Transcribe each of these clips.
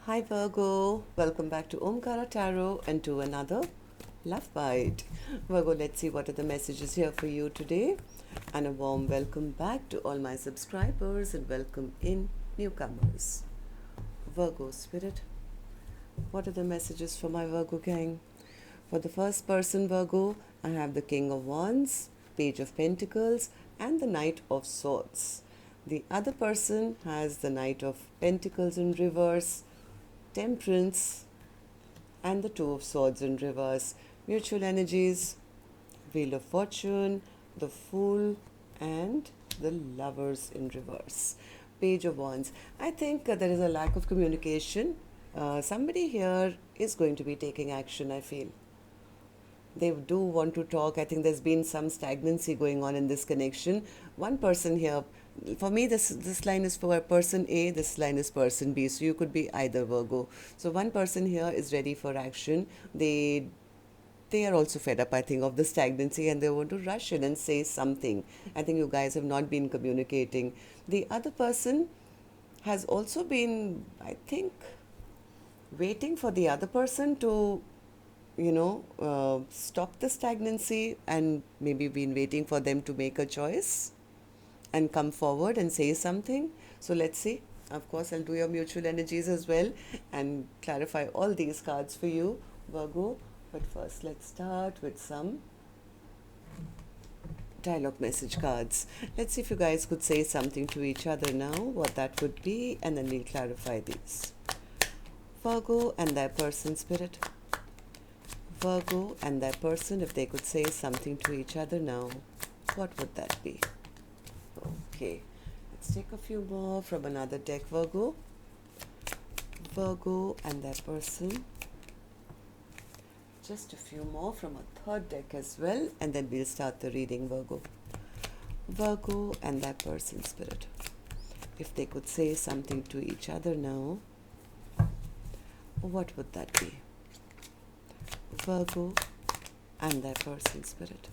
Hi Virgo, welcome back to Omkaratarot and to another Love Bite. Virgo, let's see what are the messages here for you today. And a warm welcome back to all my subscribers and welcome in newcomers. Virgo Spirit, what are the messages for my Virgo gang? For the first person, Virgo, I have the King of Wands, Page of Pentacles, and the Knight of Swords. The other person has the Knight of Pentacles in reverse, Temperance, and the Two of Swords in reverse. Mutual energies, Wheel of Fortune, the Fool, and the Lovers in reverse. Page of Wands. I think there is a lack of communication. Somebody here is going to be taking action, I feel. They do want to talk. I think there's been some stagnancy going on in this connection. One person here, for me, this line is for person A, this line is person B. So you could be either, Virgo. So one person here is ready for action. They are also fed up, I think, of the stagnancy and they want to rush in and say something. I think you guys have not been communicating. The other person has also been, I think, waiting for the other person to stop the stagnancy, and maybe been waiting for them to make a choice and come forward and say something. So let's see. Of course, I'll do your mutual energies as well and clarify all these cards for you, Virgo. But first, let's start with some dialogue message cards. Let's see if you guys could say something to each other now, what that could be, and then we'll clarify these. Virgo and their person, Spirit. Virgo and their person, if they could say something to each other now, what would that be? Okay, let's take a few more from another deck, Virgo. Virgo and their person. Just a few more from a third deck as well, and then we'll start the reading, Virgo. Virgo and their person, Spirit. If they could say something to each other now, what would that be? Virgo and their person, Spirit.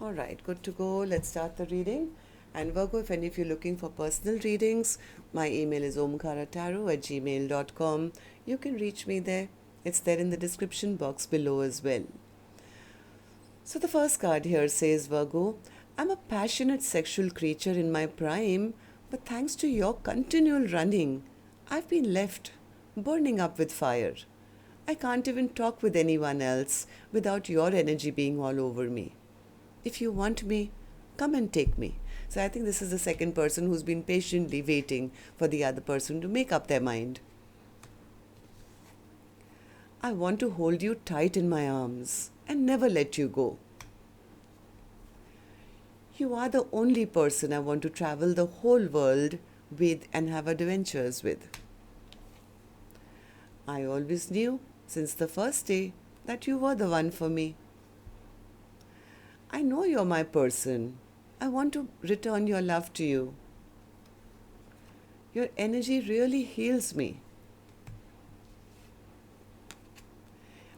All right, good to go. Let's start the reading. And Virgo, if any of you are looking for personal readings, my email is omkaratarot@gmail.com. You can reach me there. It's there in the description box below as well. So the first card here says, Virgo, I'm a passionate sexual creature in my prime, but thanks to your continual running, I've been left burning up with fire. I can't even talk with anyone else without your energy being all over me. If you want me, come and take me. So I think this is the second person who's been patiently waiting for the other person to make up their mind. I want to hold you tight in my arms and never let you go. You are the only person I want to travel the whole world with and have adventures with. I always knew since the first day that you were the one for me. I know you're my person. I want to return your love to you. Your energy really heals me.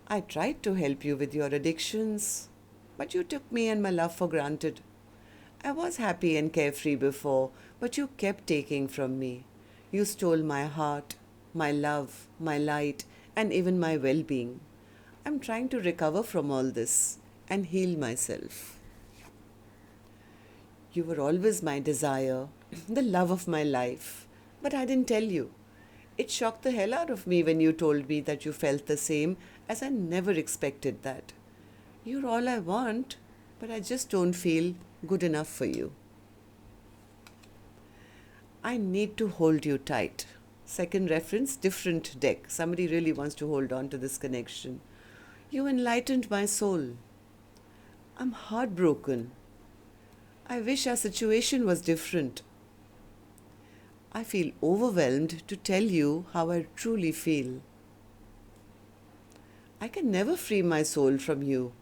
I tried to help you with your addictions, but you took me and my love for granted. I was happy and carefree before, but you kept taking from me. You stole my heart, my love, my light, and even my well-being. I'm trying to recover from all this and heal myself. You were always my desire, the love of my life, but I didn't tell you. It shocked the hell out of me when you told me that you felt the same, as I never expected that. You're all I want, but I just don't feel good enough for you. I need to hold you tight. Second reference, different deck. Somebody really wants to hold on to this connection. You enlightened my soul. I'm heartbroken. I wish our situation was different. I feel overwhelmed to tell you how I truly feel. I can never free my soul from you.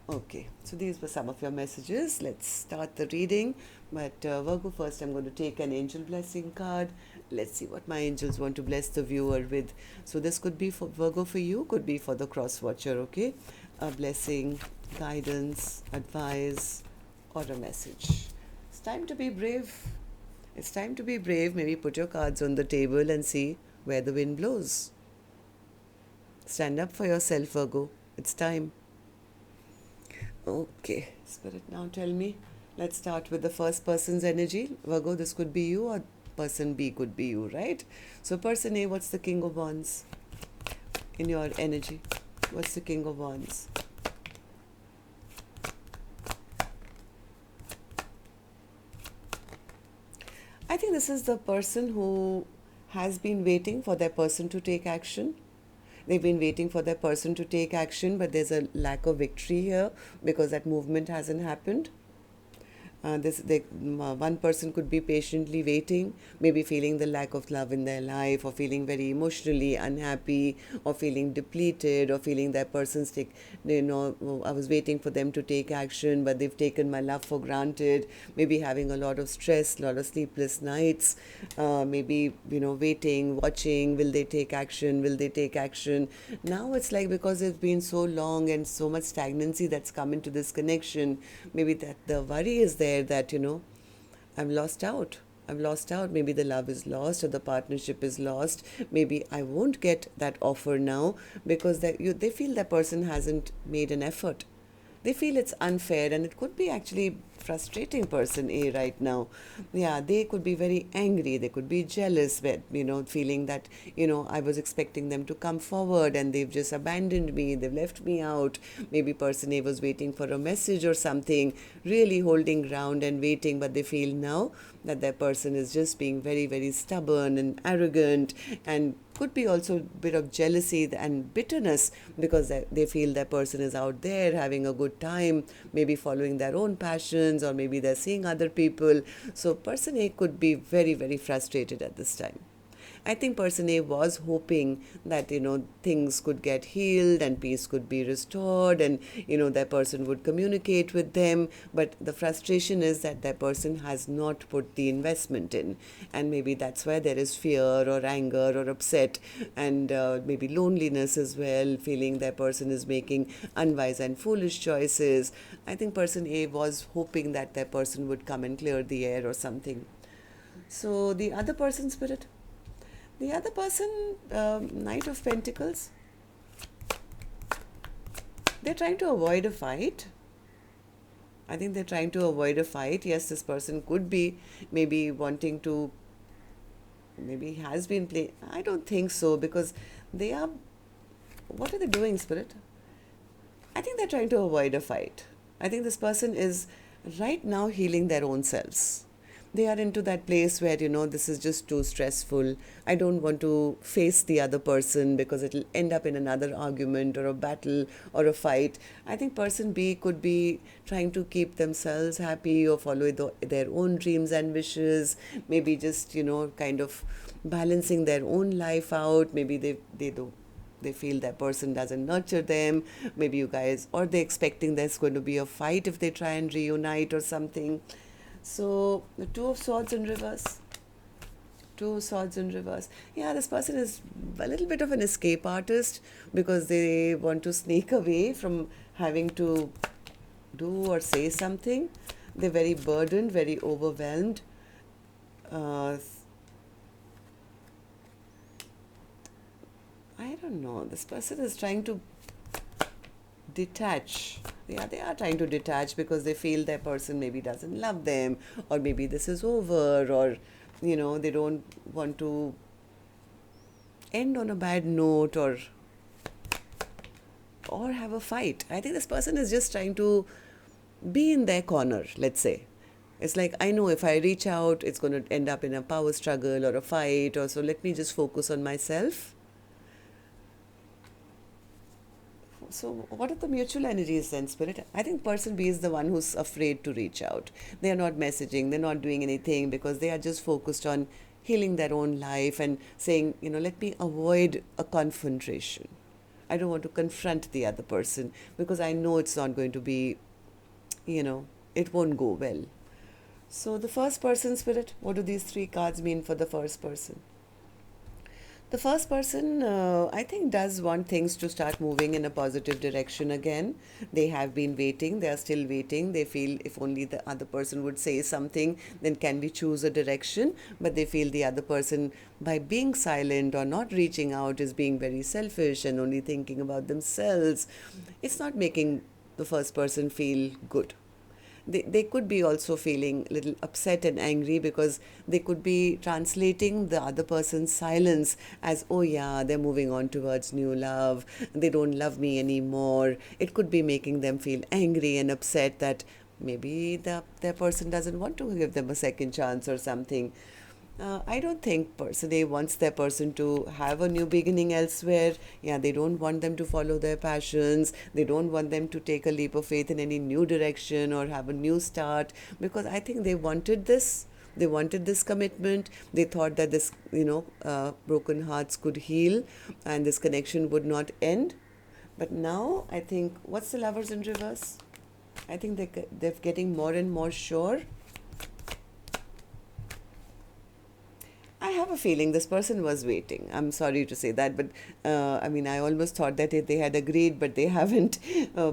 Okay, so these were some of your messages. Let's start the reading. But Virgo, first I'm going to take an angel blessing card. Let's see what my angels want to bless the viewer with. So this could be for Virgo for you, could be for the cross watcher, okay? A blessing, guidance, advice, or a message. It's time to be brave. It's time to be brave. Maybe put your cards on the table and see where the wind blows. Stand up for yourself, Virgo. It's time. Okay, Spirit, now tell me. Let's start with the first person's energy. Virgo, this could be you, or person B could be you, right? So, person A, what's the King of Wands in your energy? What's the King of Wands? I think this is the person who has been waiting for their person to take action. They've been waiting for their person to take action, but there's a lack of victory here because that movement hasn't happened. One person could be patiently waiting, maybe feeling the lack of love in their life, or feeling very emotionally unhappy, or feeling depleted, or feeling that person's I was waiting for them to take action, but they've taken my love for granted. Maybe having a lot of stress, a lot of sleepless nights. Maybe waiting, watching. Will they take action? Will they take action? Now it's like, because it's been so long and so much stagnancy that's come into this connection, maybe that the worry is there that I'm lost out. I'm lost out. Maybe the love is lost, or the partnership is lost. Maybe I won't get that offer now because they feel that person hasn't made an effort. They feel it's unfair, and it could be actually frustrating person A right now. Yeah, they could be very angry. They could be jealous, with feeling that I was expecting them to come forward and they've just abandoned me. They've left me out. Maybe person A was waiting for a message or something, really holding ground and waiting, but they feel now that their person is just being very, very stubborn and arrogant, and could be also a bit of jealousy and bitterness because they feel that person is out there having a good time, maybe following their own passions, or maybe they're seeing other people. So person A could be very, very frustrated at this time. I think person A was hoping that things could get healed and peace could be restored, and that person would communicate with them. But the frustration is that that person has not put the investment in, and maybe that's why there is fear or anger or upset, and maybe loneliness as well, feeling that person is making unwise and foolish choices. I think person A was hoping that that person would come and clear the air or something. So the other person, Spirit. The other person, Knight of Pentacles, they're trying to avoid a fight. I think they're trying to avoid a fight. Yes, this person could be maybe wanting to, maybe has been playing. I don't think so, because they are, what are they doing, Spirit? I think they're trying to avoid a fight. I think this person is right now healing their own selves. They are into that place where this is just too stressful. I don't want to face the other person because it'll end up in another argument or a battle or a fight. I think person B could be trying to keep themselves happy or follow their own dreams and wishes, maybe just kind of balancing their own life out. Maybe they feel that person doesn't nurture them. Maybe you guys, or they're expecting there's going to be a fight if they try and reunite or something. So the Two of Swords in reverse. Two of Swords in reverse. Yeah, this person is a little bit of an escape artist because they want to sneak away from having to do or say something. They're very burdened, very overwhelmed. I don't know. This person is trying to detach. Yeah, they are trying to detach because they feel their person maybe doesn't love them, or maybe this is over, or they don't want to end on a bad note, or have a fight. I think this person is just trying to be in their corner, let's say. It's like, I know if I reach out, it's going to end up in a power struggle or a fight, or so let me just focus on myself. So what are the mutual energies then, Spirit? I think person B is the one who's afraid to reach out. They are not messaging, they're not doing anything because they are just focused on healing their own life and saying, let me avoid a confrontation. I don't want to confront the other person because I know it's not going to be, it won't go well. So the first person, Spirit, what do these three cards mean for the first person? The first person, I think, does want things to start moving in a positive direction again. They have been waiting, they are still waiting. They feel if only the other person would say something, then can we choose a direction? But they feel the other person, by being silent or not reaching out, is being very selfish and only thinking about themselves. It's not making the first person feel good. They could be also feeling a little upset and angry because they could be translating the other person's silence as, oh yeah, they're moving on towards new love, they don't love me anymore. It could be making them feel angry and upset that maybe their person doesn't want to give them a second chance or something. I don't think personally wants their person to have a new beginning elsewhere. Yeah, they don't want them to follow their passions. They don't want them to take a leap of faith in any new direction or have a new start, because I think they wanted this. They wanted this commitment. They thought that this, broken hearts could heal and this connection would not end. But now I think, what's the Lovers in reverse? I think they're getting more and more sure. I have a feeling this person was waiting. I'm sorry to say that, but I almost thought that they had agreed, but they haven't.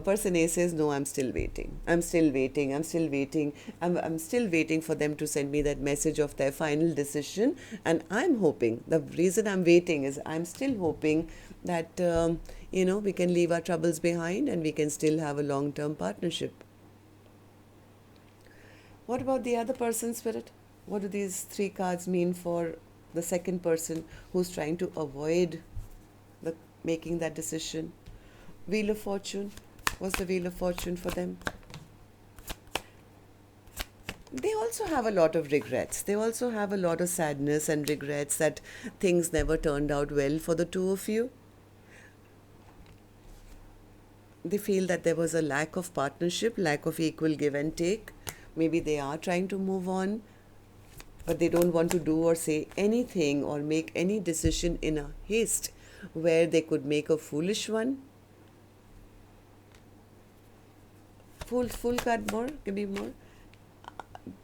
Person A says, no, I'm still waiting. I'm still waiting. I'm still waiting. I'm still waiting for them to send me that message of their final decision. And I'm hoping, the reason I'm waiting is I'm still hoping that, we can leave our troubles behind and we can still have a long-term partnership. What about the other person's spirit? What do these three cards mean for the second person who's trying to avoid making that decision? Wheel of Fortune. What's the Wheel of Fortune for them? They also have a lot of regrets. They also have a lot of sadness and regrets that things never turned out well for the two of you. They feel that there was a lack of partnership, lack of equal give and take. Maybe they are trying to move on, but they don't want to do or say anything or make any decision in a haste where they could make a foolish one. Full card more, give me more.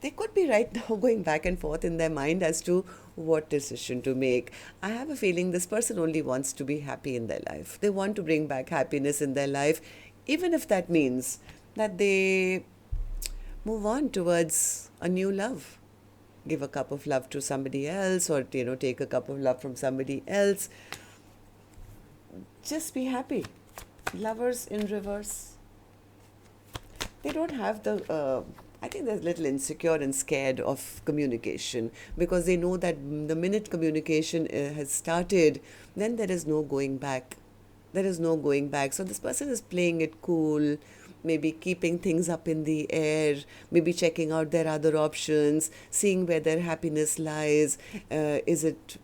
They could be right now going back and forth in their mind as to what decision to make. I have a feeling this person only wants to be happy in their life. They want to bring back happiness in their life, even if that means that they move on towards a new love. Give a cup of love to somebody else, or take a cup of love from somebody else. Just be happy. Lovers in reverse. They don't have the I think they're a little insecure and scared of communication, because they know that the minute communication has started, then there is no going back. There is no going back. So this person is playing it cool, maybe keeping things up in the air, maybe checking out their other options, seeing where their happiness lies. Is it,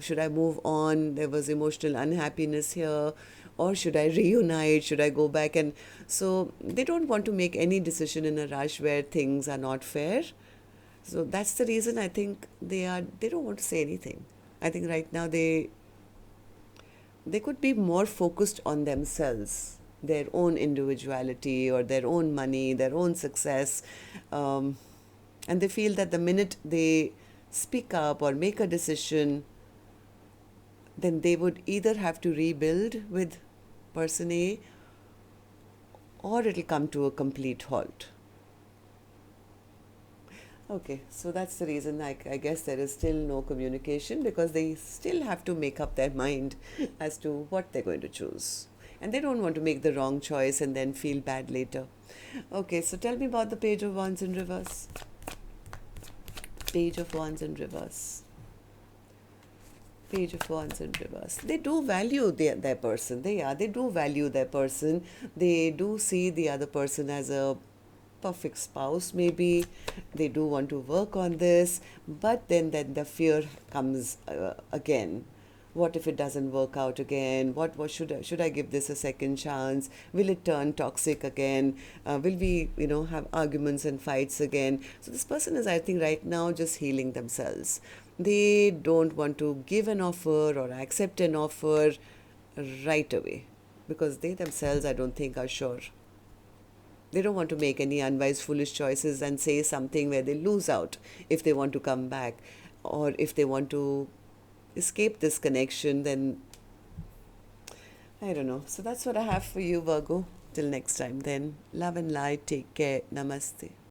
should I move on? There was emotional unhappiness here. Or should I reunite? Should I go back? And so they don't want to make any decision in a rush where things are not fair. So that's the reason I think they don't want to say anything. I think right now they could be more focused on themselves, their own individuality or their own money, their own success. And they feel that the minute they speak up or make a decision, then they would either have to rebuild with person A, or it'll come to a complete halt. Okay, so that's the reason I guess there is still no communication, because they still have to make up their mind as to what they're going to choose. And they don't want to make the wrong choice and then feel bad later. Okay, so tell me about the Page of Wands in reverse. Page of Wands in reverse. Page of Wands in reverse. They do value their person. They do value their person. They do see the other person as a perfect spouse, maybe. They do want to work on this, but then the fear comes again. What if it doesn't work out again? What should I give this a second chance? Will it turn toxic again? Will we have arguments and fights again? So this person is, I think, right now just healing themselves. They don't want to give an offer or accept an offer right away, because they themselves, I don't think, are sure. They don't want to make any unwise, foolish choices and say something where they lose out if they want to come back, or if they want to escape this connection, then I don't know. So that's what I have for you, Virgo. Till next time, then. Love and light. Take care. Namaste.